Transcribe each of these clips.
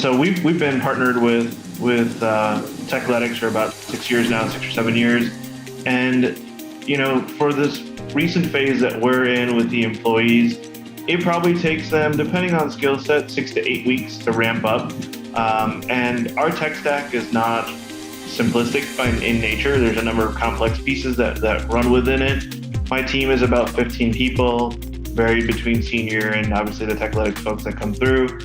So we've been partnered with Techletics for about 6 years now, 6 or 7 years, and for this recent phase that we're in with the employees, it probably takes them, depending on skill set, 6 to 8 weeks to ramp up. And our tech stack is not simplistic in nature. There's a number of complex pieces that run within it. My team is about 15 people, varied between senior and obviously the Techletics folks that come through.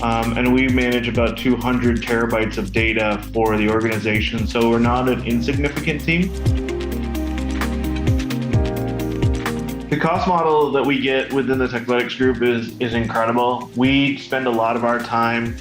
And we manage about 200 terabytes of data for the organization. So we're not an insignificant team. The cost model that we get within the Techletics group is incredible. We spend a lot of our time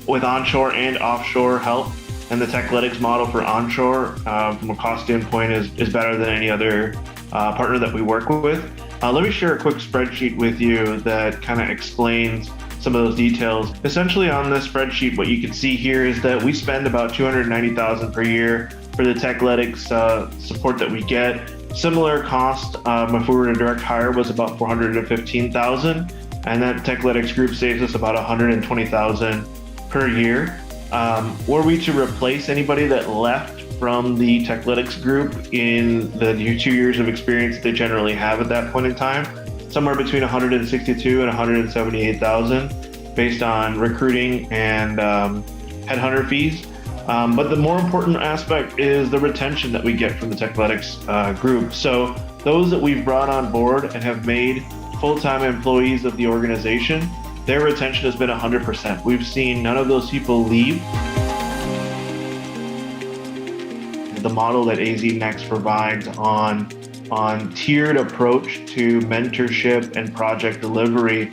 with onshore and offshore help, and the Techletics model for onshore from a cost standpoint is better than any other partner that we work with. Let me share a quick spreadsheet with you that kind of explains some of those details. Essentially on this spreadsheet, what you can see here is that we spend about $290,000 per year for the Techletics support that we get. Similar cost if we were to direct hire was about $415,000, and that Techletics group saves us about $120,000 per year. Were we to replace anybody that left from the Techletics group in the 2 years of experience they generally have at that point in time, somewhere between $162,000 and $178,000 based on recruiting and headhunter fees. But the more important aspect is the retention that we get from the Techletics group. So those that we've brought on board and have made full-time employees of the organization, their retention has been 100%. We've seen none of those people leave. The model that AZNext provides on tiered approach to mentorship and project delivery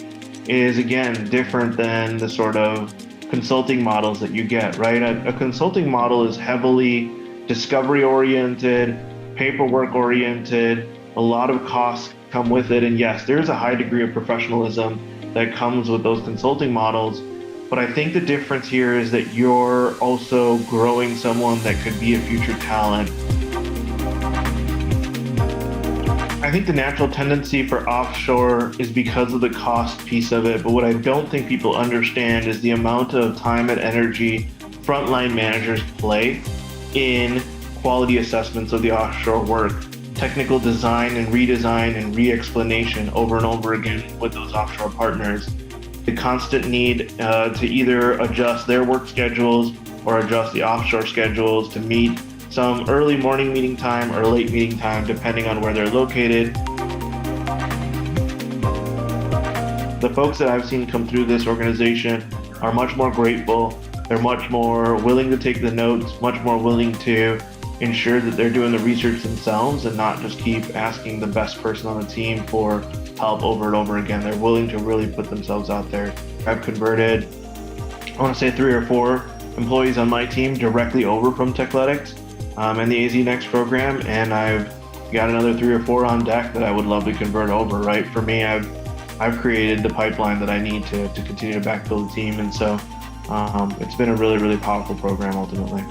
is, again, different than the sort of consulting models that you get, right? A consulting model is heavily discovery-oriented, paperwork-oriented, a lot of costs come with it, and yes, there's a high degree of professionalism that comes with those consulting models, but I think the difference here is that you're also growing someone that could be a future talent. I think the natural tendency for offshore is because of the cost piece of it, but what I don't think people understand is the amount of time and energy frontline managers play in quality assessments of the offshore work, technical design and redesign and re-explanation over and over again with those offshore partners. The constant need to either adjust their work schedules or adjust the offshore schedules to meet some early morning meeting time or late meeting time, depending on where they're located. The folks that I've seen come through this organization are much more grateful. They're much more willing to take the notes, much more willing to ensure that they're doing the research themselves and not just keep asking the best person on the team for help over and over again. They're willing to really put themselves out there. I've converted, I want to say 3 or 4 employees on my team directly over from Techletics and the AZNext program, and I've got another 3 or 4 on deck that I would love to convert over, right? For me, I've created the pipeline that I need to continue to backfill the team, and so it's been a really, really powerful program ultimately.